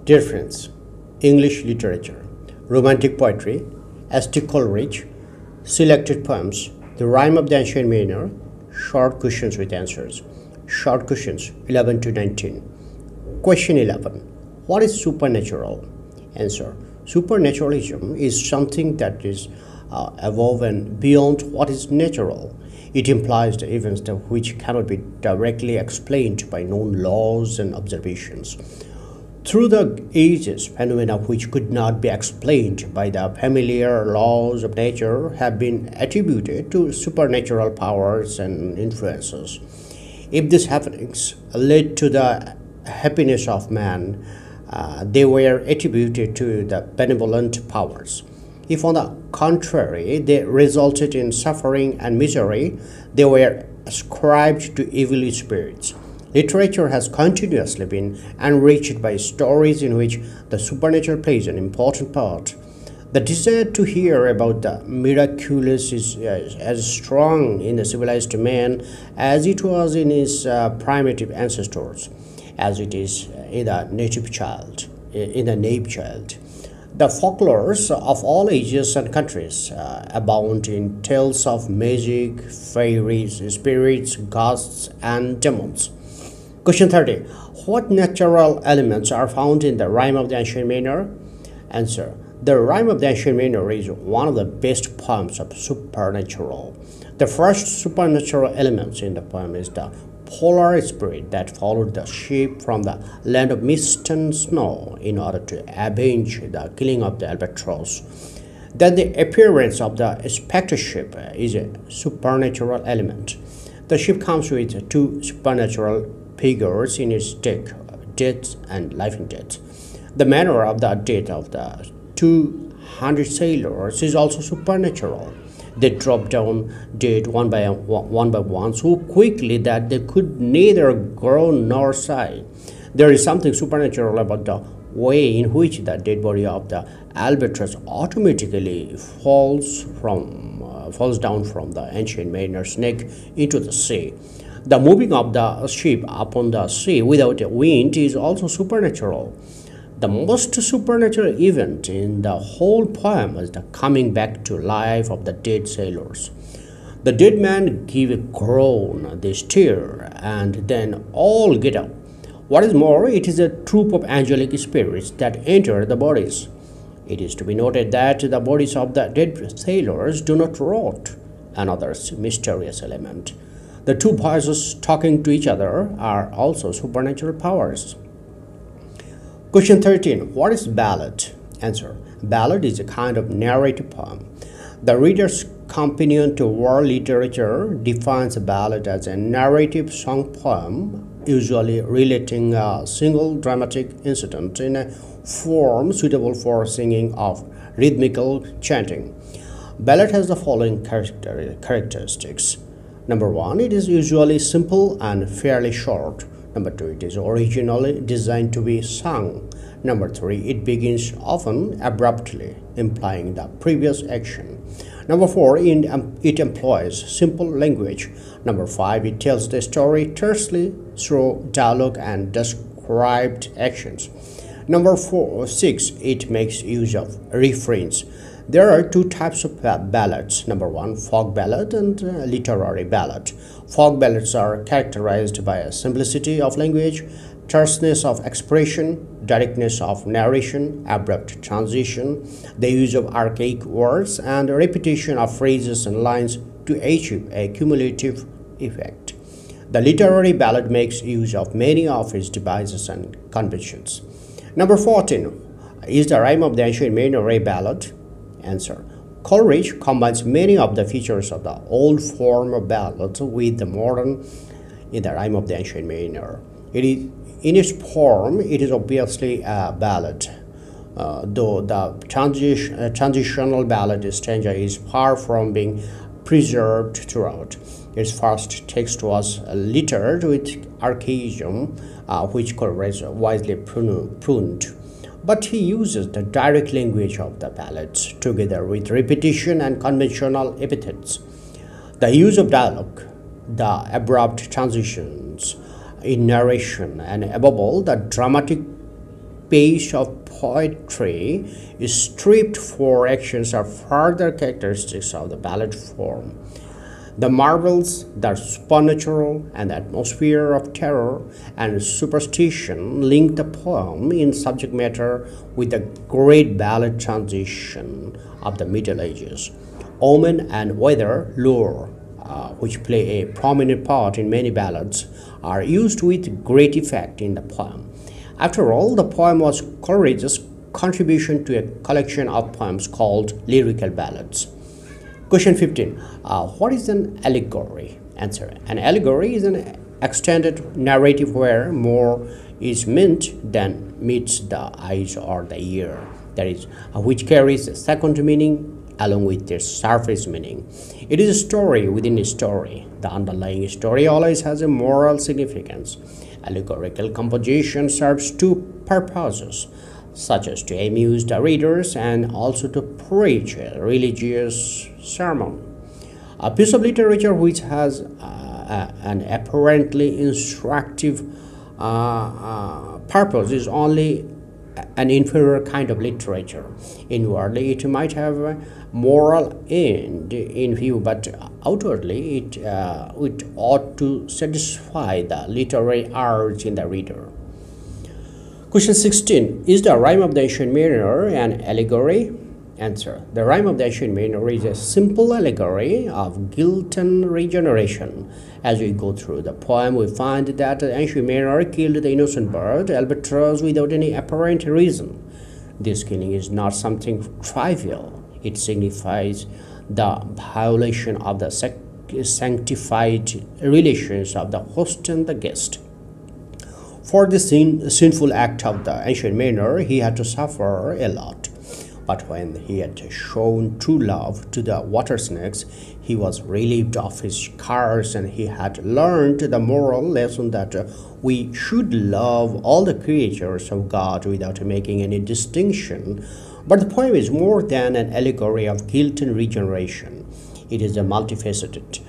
Dear friends, English literature, romantic poetry, S.T. Coleridge, selected poems, The Rime of the Ancient Mariner, short questions with answers. Short questions 11 to 19. Question 11. What is supernatural? Answer. Supernaturalism is something that is above and beyond what is natural. It implies the events which cannot be directly explained by known laws and observations. Through the ages, phenomena which could not be explained by the familiar laws of nature have been attributed to supernatural powers and influences. If these happenings led to the happiness of man, they were attributed to the benevolent powers. If, on the contrary, they resulted in suffering and misery, they were ascribed to evil spirits. Literature has continuously been enriched by stories in which the supernatural plays an important part. The desire to hear about the miraculous is as strong in the civilized man as it was in his primitive ancestors, as it is in the native child. The folklores of all ages and countries abound in tales of magic, fairies, spirits, ghosts, and demons. Question 30. What natural elements are found in the Rime of the Ancient Mariner? Answer. The Rime of the Ancient Mariner is one of the best poems of supernatural. The first supernatural element in the poem is the polar spirit that followed the ship from the land of mist and snow in order to avenge the killing of the albatross. Then the appearance of the spectre ship is a supernatural element. The ship comes with two supernatural figures in its deck, death and life and death. The manner of the death of the 200 sailors is also supernatural. They dropped down dead one by one so quickly that they could neither groan nor sigh. There is something supernatural about the way in which the dead body of the albatross automatically falls down from the ancient mariner's neck into the sea. The moving of the ship upon the sea without a wind is also supernatural. The most supernatural event in the whole poem is the coming back to life of the dead sailors. The dead men give a groan, they stir, and then all get up. What is more, it is a troop of angelic spirits that enter the bodies. It is to be noted that the bodies of the dead sailors do not rot, another mysterious element. The two voices talking to each other are also supernatural powers. Question 13. What is ballad? Answer. Ballad is a kind of narrative poem. The Reader's Companion to World Literature defines a ballad as a narrative song poem, usually relating a single dramatic incident in a form suitable for singing of rhythmical chanting. Ballad has the following characteristics. Number 1, it is usually simple and fairly short. Number 2, it is originally designed to be sung. Number 3, it begins often abruptly, implying the previous action. Number 4, it employs simple language. Number 5, it tells the story tersely through dialogue and described actions. Number 6, it makes use of refrains. There are two types of ballads. Number 1, folk ballad and literary ballad. Folk ballads are characterized by a simplicity of language, terseness of expression, directness of narration, abrupt transition, the use of archaic words, and repetition of phrases and lines to achieve a cumulative effect. The literary ballad makes use of many of its devices and conventions. Number 14, is the Rime of the Ancient Mariner a ballad? Answer. Coleridge combines many of the features of the old form of ballad with the modern in the Rime of the Ancient Mariner. In its form, it is obviously a ballad, though the transitional ballad stanza is far from being preserved throughout. Its first text was littered with archaism, which Coleridge wisely pruned. But he uses the direct language of the ballads together with repetition and conventional epithets. The use of dialogue, the abrupt transitions in narration, and above all, the dramatic pace of poetry is stripped for actions are further characteristics of the ballad form. The marvels, the supernatural, and the atmosphere of terror and superstition link the poem in subject matter with the great ballad transition of the Middle Ages. Omen and weather lore, which play a prominent part in many ballads, are used with great effect in the poem. After all, the poem was Coleridge's contribution to a collection of poems called Lyrical Ballads. Question 15. What is an allegory? Answer. An allegory is an extended narrative where more is meant than meets the eyes or the ear, that is, which carries a second meaning along with their surface meaning. It is a story within a story. The underlying story always has a moral significance. Allegorical composition serves two purposes, such as to amuse the readers and also to preach a religious sermon. A piece of literature which has an apparently instructive purpose is only an inferior kind of literature. Inwardly, it might have a moral end in view, but outwardly, it ought to satisfy the literary urge in the reader. Question 16. Is the Rime of the Ancient Mariner an allegory? Answer. The Rime of the Ancient Mariner is a simple allegory of guilt and regeneration. As we go through the poem, we find that the ancient mariner killed the innocent bird, albatross, without any apparent reason. This killing is not something trivial. It signifies the violation of the sanctified relations of the host and the guest. For this sinful act of the ancient mariner, he had to suffer a lot. But when he had shown true love to the water snakes, he was relieved of his curse, and he had learned the moral lesson that we should love all the creatures of God without making any distinction. But the poem is more than an allegory of guilt and regeneration. It is a multifaceted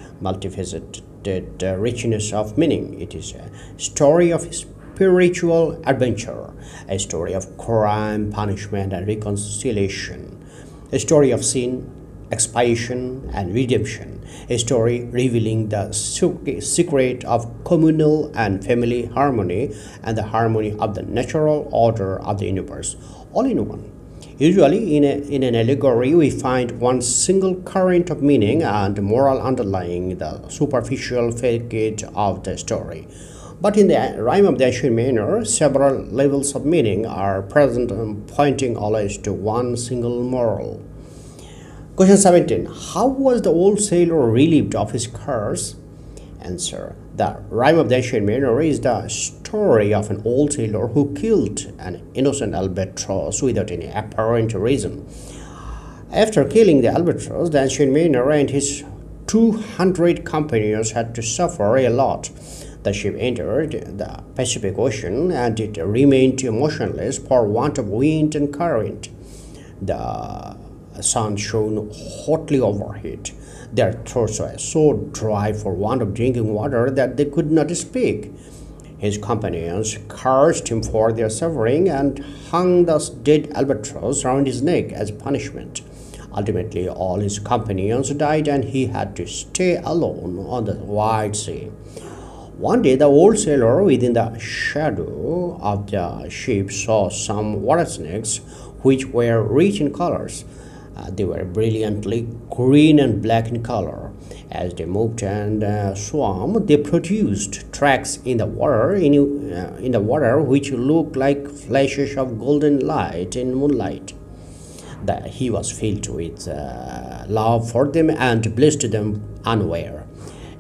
richness of meaning. It is a story of spiritual adventure, a story of crime, punishment, and reconciliation, a story of sin, expiation, and redemption, a story revealing the secret of communal and family harmony and the harmony of the natural order of the universe, all in one. Usually, in an allegory, we find one single current of meaning and moral underlying the superficial facade of the story. But in the Rime of the Ancient Mariner, several levels of meaning are present, pointing always to one single moral. Question 17. How was the old sailor relieved of his curse? Answer. The Rime of the Ancient Mariner is the story of an old sailor who killed an innocent albatross without any apparent reason. After killing the albatross, the ancient mariner and his 200 companions had to suffer a lot. The ship entered the Pacific Ocean and it remained motionless for want of wind and current. The sun shone hotly overhead. Their throats were so dry for want of drinking water that they could not speak. His companions cursed him for their suffering and hung the dead albatross round his neck as punishment. Ultimately, all his companions died and he had to stay alone on the wide sea. One day, the old sailor, within the shadow of the ship, saw some water snakes which were rich in colors. They were brilliantly green and black in color. As they moved and swam, they produced tracks in the water, which looked like flashes of golden light in moonlight. He was filled with love for them and blessed them unaware.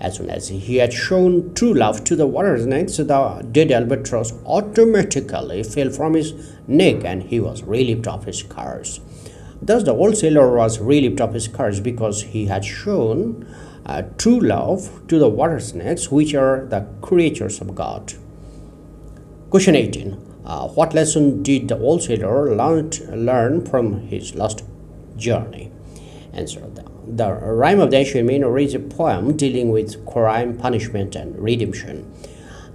As soon as he had shown true love to the water snakes, the dead albatross automatically fell from his neck and he was relieved of his curse. Thus, the old sailor was relieved of his curse because he had shown true love to the water snakes, which are the creatures of God. Question 18. What lesson did the old sailor learn from his last journey? Answer. The Rime of the Ancient Mariner is a poem dealing with crime, punishment, and redemption.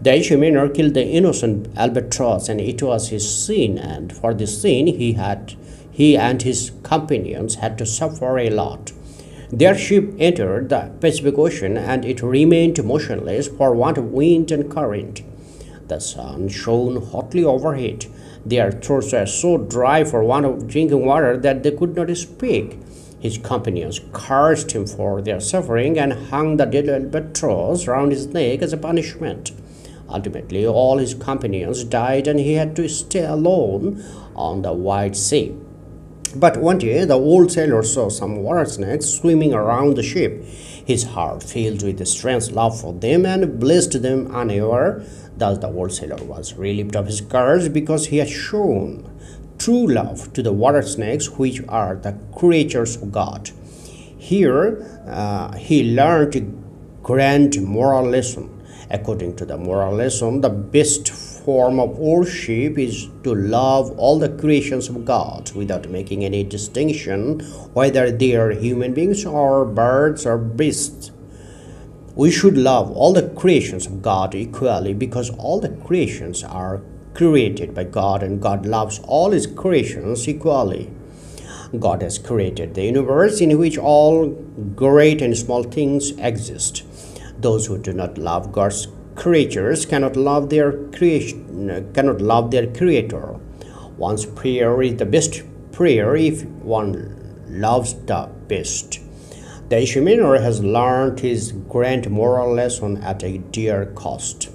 The ancient mariner killed the innocent albatross, and it was his sin. And for this sin, he and his companions had to suffer a lot. Their ship entered the Pacific Ocean, and it remained motionless for want of wind and current. The sun shone hotly overhead. Their throats were so dry for want of drinking water that they could not speak. His companions cursed him for their suffering and hung the dead albatross round his neck as a punishment. Ultimately, all his companions died, and he had to stay alone on the wide sea. But one day, the old sailor saw some water snakes swimming around the ship. His heart filled with a strange love for them and blessed them unaware. Thus, the old sailor was relieved of his curse because he had shown true love to the water snakes, which are the creatures of God. Here, he learned a grand moral lesson. According to the moral lesson, the best form of worship is to love all the creations of God without making any distinction whether they are human beings or birds or beasts. We should love all the creations of God equally because all the creations are created by God, and God loves all his creations equally. God has created the universe in which all great and small things exist. Those who do not love God's creatures cannot love their creator. One's prayer is the best prayer if one loves the best. The ancient mariner has learned his grand moral lesson at a dear cost.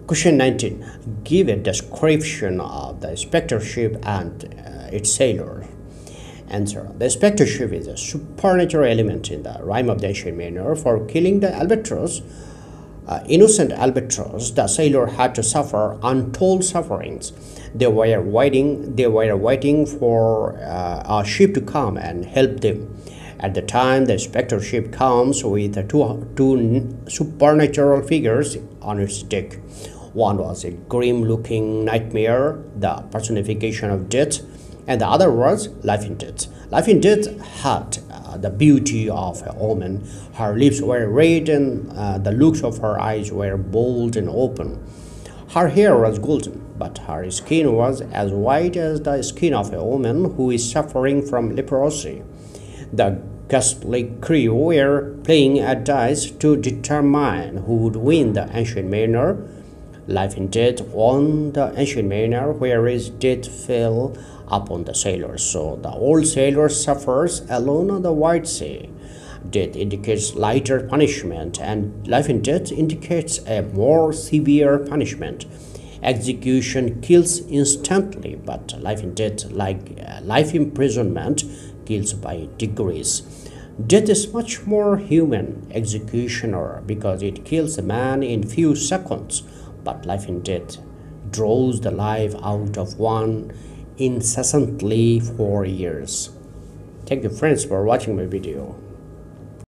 Question 19. Give a description of the spectre ship and its sailor. Answer. The spectre ship is a supernatural element in the rhyme of the ancient mariner. For killing the albatross, innocent albatross, the sailor had to suffer untold sufferings. They were waiting for a ship to come and help them. At the time, the spectre ship comes with two supernatural figures on its deck. One was a grim-looking nightmare, the personification of death, and the other was Life in Death. Life in Death had the beauty of a woman. Her lips were red, and the looks of her eyes were bold and open. Her hair was golden, but her skin was as white as the skin of a woman who is suffering from leprosy. The ghastly crew were playing at dice to determine who would win. The ancient mariner, Life in Death, won the ancient mariner, whereas death fell upon the sailor. So the old sailor suffers alone on the wide sea. Death indicates lighter punishment, and Life in Death indicates a more severe punishment. Execution kills instantly, but Life in Death, like life imprisonment, kills by degrees. Death is much more human executioner because it kills a man in few seconds, but Life in Death draws the life out of one incessantly for years. Thank you friends for watching my video.